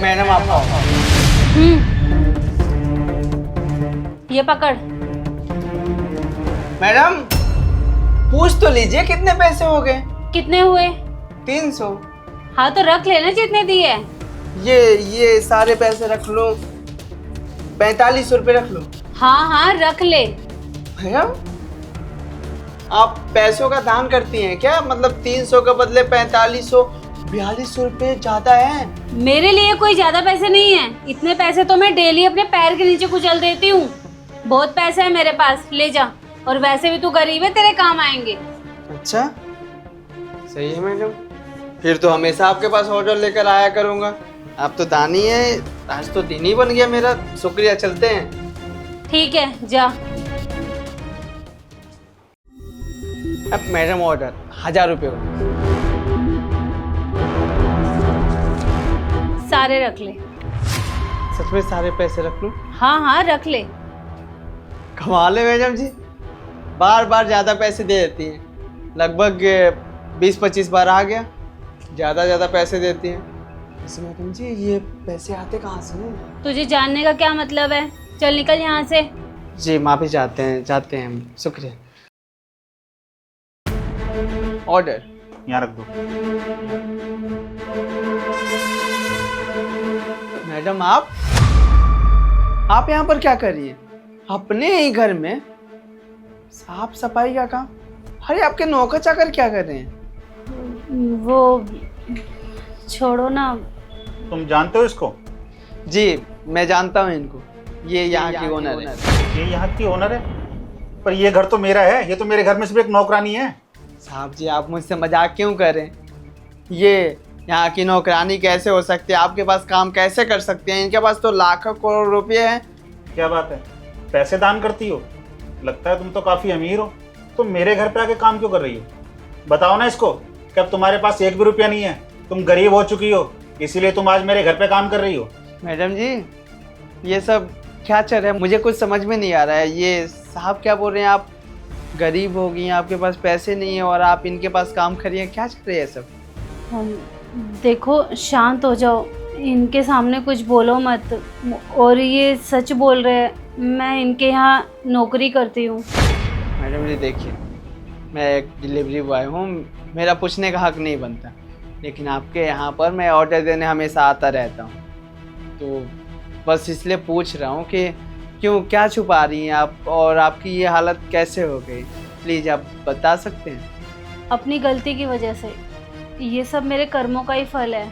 Madam आप आओ। ये पकड़। मैडम पूछ तो लीजिए कितने पैसे हो गए। कितने हुए? 300। हाँ तो रख लेना जितने दिए। ये सारे पैसे रख लो, 45 रुपए रख लो। हाँ हाँ रख ले। मैडम आप पैसों का दान करती हैं क्या? मतलब 300 के बदले 4500, 42 रुपए ज्यादा है। मेरे लिए कोई ज्यादा पैसे नहीं है। इतने पैसे तो मैं डेली अपने पैर के नीचे कुचल देती हूँ। बहुत पैसा है मेरे पास, ले जा। और वैसे भी तू गरीब है, तेरे काम आएंगे। अच्छा सही है मैडम, फिर तो हमेशा आपके पास ऑर्डर लेकर आया करूंगा। आप तो दानी है, आज तो दिन ही बन गया मेरा। शुक्रिया, चलते हैं। ठीक है जा। अब मैडम ऑर्डर 1000 रुपये हो। सारे रख ले। सच में सारे पैसे रख लूं? हाँ हाँ रख ले। कमाल है मैडम जी, बार बार ज़्यादा पैसे दे देती हैं। लगभग 20-25 बार आ गया, ज़्यादा पैसे देती हैं। वैसे मैडम जी ये पैसे आते कहाँ से हैं? तुझे जानने का क्या मतलब है? चल निकल यहाँ से। जी माफ़ी चाहते हैं, जाते हैं हम। शुक्रिया। ऑर्डर यहाँ रख दो। मैडम आप यहाँ पर क्या कर रही हैं? अपने ही घर में साफ सफाई का काम? अरे आपके नौकर चाकर क्या कर रहे हैं? वो छोड़ो ना। तुम जानते हो इसको? जी मैं जानता हूँ इनको, ये यहाँ की ओनर है। ये यहाँ की ओनर है? पर ये घर तो मेरा है, ये तो मेरे घर में सिर्फ एक नौकरानी है। साहब जी आप मुझसे मजाक क्यों कर रहे हैं? ये यहाँ की नौकरानी कैसे हो सकती है? आपके पास काम कैसे कर सकते हैं? इनके पास तो लाखों करोड़ रुपए हैं। क्या बात है, पैसे दान करती हो? लगता है तुम तो काफ़ी अमीर हो। तुम मेरे घर पे आके काम क्यों कर रही हो? बताओ ना इसको कि अब तुम्हारे पास एक भी रुपया नहीं है, तुम गरीब हो चुकी हो, इसीलिए तुम आज मेरे घर पे काम कर रही हो। मैडम जी ये सब क्या चल रहा है, मुझे कुछ समझ में नहीं आ रहा है। ये साहब क्या बोल रहे हैं? आप गरीब हो गई हैं, आपके पास पैसे नहीं है और आप इनके पास काम कर रही हैं, क्या चल रहा है सब? देखो शांत हो जाओ, इनके सामने कुछ बोलो मत। और ये सच बोल रहे हैं, मैं इनके यहाँ नौकरी करती हूँ। मैडम जी देखिए, मैं एक डिलीवरी बॉय हूँ, मेरा पूछने का हक नहीं बनता, लेकिन आपके यहाँ पर मैं ऑर्डर देने हमेशा आता रहता हूँ, तो बस इसलिए पूछ रहा हूँ कि क्यों, क्या छुपा रही हैं आप और आपकी ये हालत कैसे हो गई? प्लीज़ आप बता सकते हैं? अपनी गलती की वजह से। ये सब मेरे कर्मों का ही फल है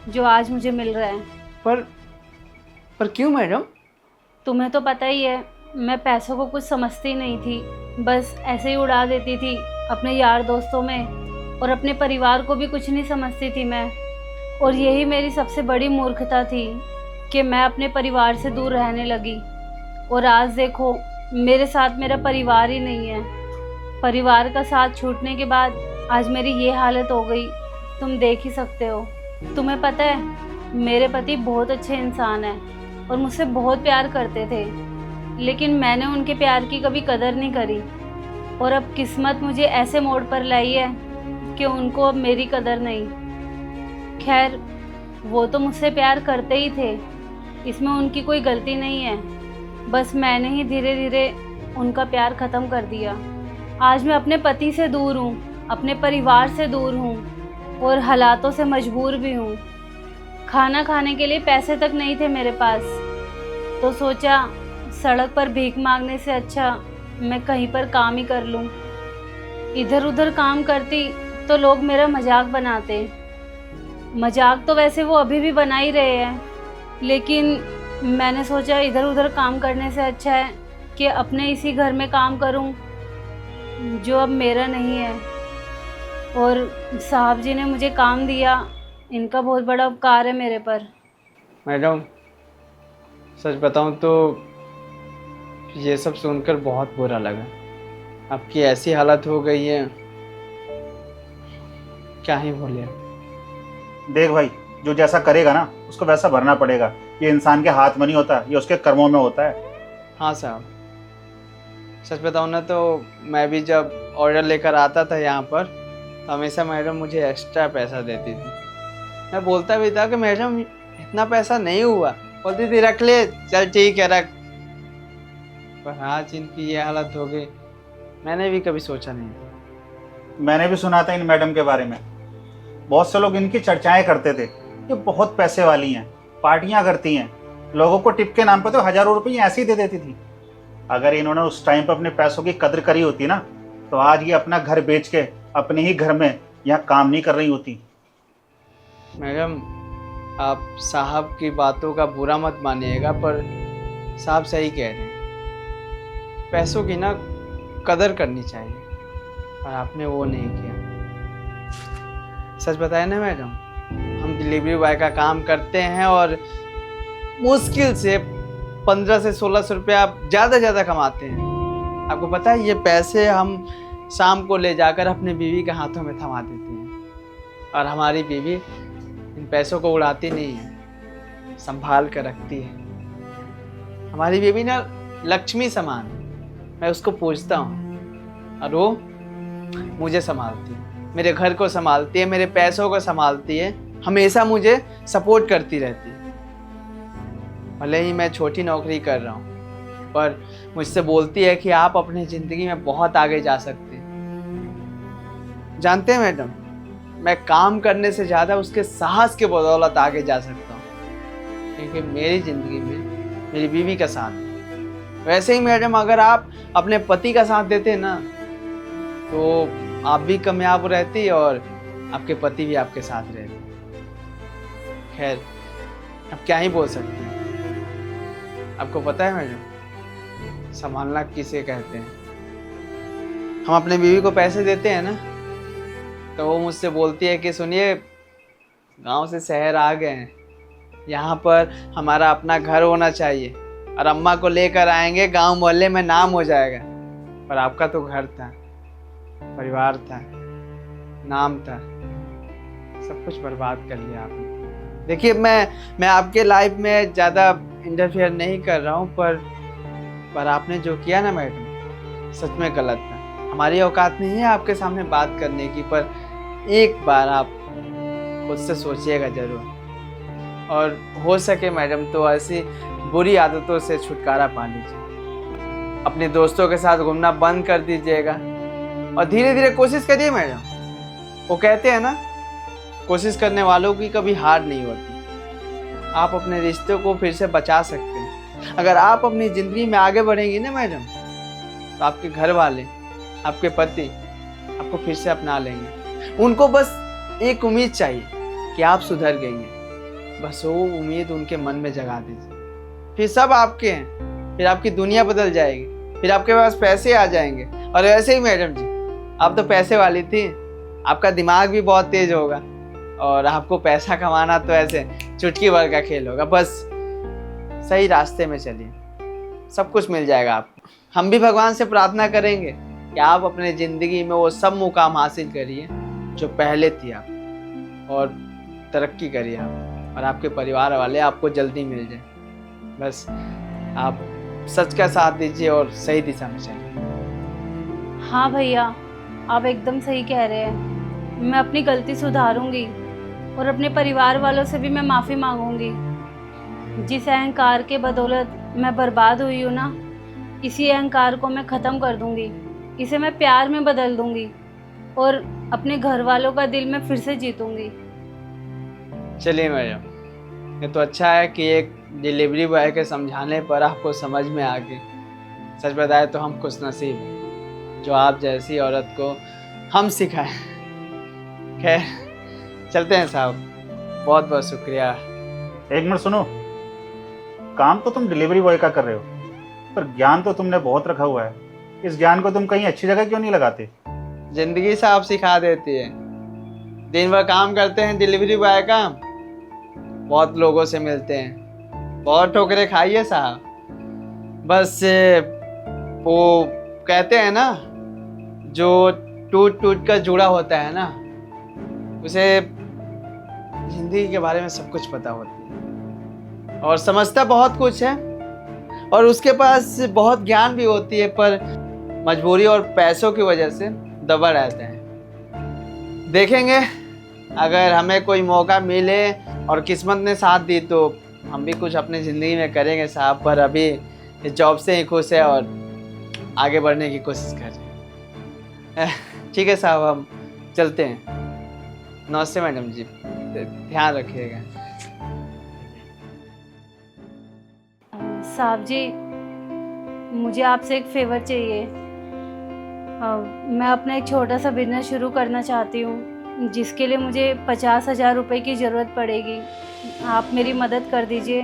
जो आज मुझे मिल रहा है। पर क्यों मैडम? तुम्हें तो पता ही है, मैं पैसों को कुछ समझती नहीं थी, बस ऐसे ही उड़ा देती थी अपने यार दोस्तों में, और अपने परिवार को भी कुछ नहीं समझती थी मैं। और यही मेरी सबसे बड़ी मूर्खता थी कि मैं अपने परिवार से दूर रहने लगी। और आज देखो मेरे साथ मेरा परिवार ही नहीं है। परिवार का साथ छूटने के बाद आज मेरी ये हालत हो गई, तुम देख ही सकते हो। तुम्हें पता है मेरे पति बहुत अच्छे इंसान हैं और मुझसे बहुत प्यार करते थे, लेकिन मैंने उनके प्यार की कभी कदर नहीं करी। और अब किस्मत मुझे ऐसे मोड़ पर लाई है कि उनको अब मेरी कदर नहीं। खैर वो तो मुझसे प्यार करते ही थे, इसमें उनकी कोई गलती नहीं है, बस मैंने ही धीरे धीरे उनका प्यार ख़त्म कर दिया। आज मैं अपने पति से दूर हूँ, अपने परिवार से दूर हूँ और हालातों से मजबूर भी हूँ। खाना खाने के लिए पैसे तक नहीं थे मेरे पास, तो सोचा सड़क पर भीख मांगने से अच्छा मैं कहीं पर काम ही कर लूँ। इधर उधर काम करती तो लोग मेरा मजाक बनाते। मजाक तो वैसे वो अभी भी बना ही रहे हैं, लेकिन मैंने सोचा इधर उधर काम करने से अच्छा है कि अपने इसी घर में काम करूं जो अब मेरा नहीं है। और साहब जी ने मुझे काम दिया, इनका बहुत बड़ा उपकार है मेरे पर। मैडम सच बताऊं तो ये सब सुनकर बहुत बुरा लगा। आपकी ऐसी हालत हो गई है, क्या ही बोले। देख भाई, जो जैसा करेगा ना उसको वैसा भरना पड़ेगा। ये इंसान के हाथ में नहीं होता, ये उसके कर्मों में होता है। हाँ साहब, सच बताऊं ना तो मैं भी जब ऑर्डर लेकर आता था यहाँ पर तो हमेशा मैडम मुझे एक्स्ट्रा पैसा देती थी। मैं बोलता भी था कि मैडम इतना पैसा नहीं हुआ, बोलती थी रख ले, चल ठीक है रख। पर आज इनकी ये हालत हो गई, मैंने भी कभी सोचा नहीं था। मैंने भी सुना था इन मैडम के बारे में, बहुत से लोग इनकी चर्चाएं करते थे। ये बहुत पैसे वाली हैं, पार्टियां करती हैं, लोगों को टिप के नाम पे तो हज़ारों रुपये ऐसे ही दे देती थी। अगर इन्होंने उस टाइम पे अपने पैसों की कदर करी होती ना, तो आज ये अपना घर बेच के अपने ही घर में यहाँ काम नहीं कर रही होती। मैडम, आप साहब की बातों का बुरा मत मानिएगा, पर साहब सही कह रहे हैं। पैसों की ना कदर करनी चाहिए, और आपने वो नहीं किया। सच बताया ना मैडम, हम डिलीवरी बॉय का काम करते हैं और मुश्किल से 15 से 1600 रुपया ज़्यादा कमाते हैं। आपको पता है, ये पैसे हम शाम को ले जाकर अपने बीवी के हाथों में थमा देते हैं, और हमारी बीवी इन पैसों को उड़ाती नहीं है, संभाल कर रखती है। हमारी बीवी ना लक्ष्मी समान है, मैं उसको पूजता हूँ, और वो मुझे संभालती है, मेरे घर को संभालती है, मेरे पैसों को संभालती है, हमेशा मुझे सपोर्ट करती रहती है। भले ही मैं छोटी नौकरी कर रहा हूँ, पर मुझसे बोलती है कि आप अपनी ज़िंदगी में बहुत आगे जा सकते हैं। जानते हैं मैडम, मैं काम करने से ज़्यादा उसके साहस के बदौलत आगे जा सकता हूँ, क्योंकि मेरी ज़िंदगी में मेरी बीवी का साथ है। वैसे ही मैडम, अगर आप अपने पति का साथ देते ना, तो आप भी कामयाब रहती और आपके पति भी आपके साथ रहते। खैर, अब क्या ही बोल सकते हैं। आपको पता है मैडम, संभालना किसे कहते हैं। हम अपने बीवी को पैसे देते हैं ना, तो वो मुझसे बोलती है कि सुनिए, गांव से शहर आ गए हैं, यहाँ पर हमारा अपना घर होना चाहिए, और अम्मा को लेकर आएंगे, गांव मोहल्ले में नाम हो जाएगा। पर आपका तो घर था, परिवार था, नाम था, सब कुछ बर्बाद कर लिया आपने। देखिए, मैं आपके लाइफ में ज़्यादा इंटरफेयर नहीं कर रहा हूँ, पर आपने जो किया ना मैडम, सच में गलत था। हमारी औकात नहीं है आपके सामने बात करने की, पर एक बार आप खुद से सोचिएगा ज़रूर, और हो सके मैडम तो ऐसी बुरी आदतों से छुटकारा पा लीजिए। अपने दोस्तों के साथ घूमना बंद कर दीजिएगा, और धीरे धीरे कोशिश करिए मैडम। वो कहते हैं ना, कोशिश करने वालों की कभी हार नहीं होती। आप अपने रिश्तों को फिर से बचा सकते हैं। अगर आप अपनी ज़िंदगी में आगे बढ़ेंगी ना मैडम, तो आपके घर वाले, आपके पति आपको फिर से अपना लेंगे। उनको बस एक उम्मीद चाहिए कि आप सुधर गई हैं, बस वो उम्मीद उनके मन में जगा दीजिए। फिर सब आपके हैं, फिर आपकी दुनिया बदल जाएगी, फिर आपके पास पैसे आ जाएंगे। और ऐसे ही मैडम जी, आप तो पैसे वाली थी, आपका दिमाग भी बहुत तेज होगा, और आपको पैसा कमाना तो ऐसे चुटकी भर का खेल होगा। बस सही रास्ते में चलिए, सब कुछ मिल जाएगा आपको। हम भी भगवान से प्रार्थना करेंगे कि आप अपने ज़िंदगी में वो सब मुकाम हासिल करिए जो पहले थी आप, और तरक्की करिए आप, और आपके परिवार वाले आपको जल्दी मिल जाए। बस आप सच का साथ दीजिए और सही दिशा में चलिए। हाँ भैया, आप एकदम सही कह रहे हैं। मैं अपनी गलती सुधारूंगी, और अपने परिवार वालों से भी मैं माफ़ी मांगूंगी। जिस अहंकार के बदौलत मैं बर्बाद हुई हूँ ना, इसी अहंकार को मैं ख़त्म कर दूंगी। इसे मैं प्यार में बदल दूंगी, और अपने घर वालों का दिल मैं फिर से जीतूंगी। चलिए मैडम, ये तो अच्छा है कि एक डिलीवरी बॉय के समझाने पर आपको समझ में आ गई। सच बताए तो हम खुशनसीब हैं जो आप जैसी औरत को हम सिखाएं। खैर, चलते हैं साहब, बहुत बहुत शुक्रिया। एक मिनट सुनो, काम तो तुम डिलीवरी बॉय का कर रहे हो, पर ज्ञान तो तुमने बहुत रखा हुआ है। इस ज्ञान को तुम कहीं अच्छी जगह क्यों नहीं लगाते? जिंदगी साहब सिखा देती है। दिन भर काम करते हैं डिलीवरी बॉय का, बहुत लोगों से मिलते हैं, बहुत ठोकरें खाइए साहब। बस वो कहते हैं ना, जो टूट टूट कर जुड़ा होता है ना, उसे जिंदगी के बारे में सब कुछ पता होती है, और समझता बहुत कुछ है, और उसके पास बहुत ज्ञान भी होती है, पर मजबूरी और पैसों की वजह से दबा रहते हैं। देखेंगे, अगर हमें कोई मौका मिले और किस्मत ने साथ दी तो हम भी कुछ अपनी ज़िंदगी में करेंगे साहब। पर अभी इस जॉब से ही खुश है और आगे बढ़ने की कोशिश कर रहे हैं। ठीक है साहब, हम चलते हैं। नमस्ते मैडम जी, ध्यान रखिएगा। साहब जी, मुझे आपसे एक फेवर चाहिए। मैं अपना एक छोटा सा बिजनेस शुरू करना चाहती हूँ, जिसके लिए मुझे 50,000 रुपये की ज़रूरत पड़ेगी। आप मेरी मदद कर दीजिए।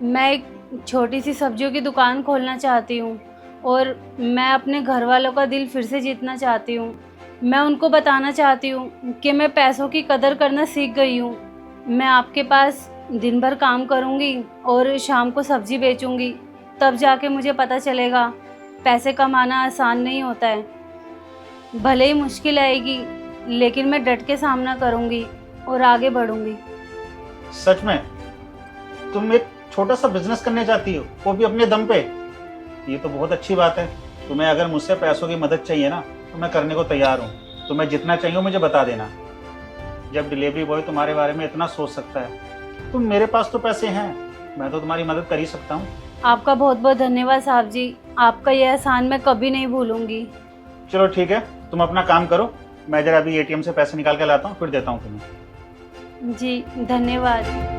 मैं एक छोटी सी सब्जियों की दुकान खोलना चाहती हूँ और मैं अपने घर वालों का दिल फिर से जीतना चाहती हूँ। मैं उनको बताना चाहती हूँ कि मैं पैसों की कदर करना सीख गई हूँ। मैं आपके पास दिन भर काम करूँगी और शाम को सब्ज़ी बेचूँगी, तब जाके मुझे पता चलेगा पैसे कमाना आसान नहीं होता है। भले ही मुश्किल आएगी, लेकिन मैं डट के सामना करूँगी और आगे बढ़ूँगी। सच में तुम एक छोटा सा बिजनेस करने चाहती हो, वो भी अपने दम पे? ये तो बहुत अच्छी बात है। तुम्हें अगर मुझसे पैसों की मदद चाहिए ना, तो मैं करने को तैयार हूँ। तुम्हें जितना चाहिए मुझे बता देना। जब डिलीवरी बॉय तुम्हारे बारे में इतना सोच सकता है, तो मेरे पास तो पैसे हैं, मैं तो तुम्हारी मदद कर ही सकता हूँ। आपका बहुत बहुत धन्यवाद साहब जी, आपका यह एहसान मैं कभी नहीं भूलूंगी। चलो ठीक है, तुम अपना काम करो, मैं जरा अभी ATM से पैसे निकाल के लाता हूँ, फिर देता हूँ तुम्हें। जी धन्यवाद।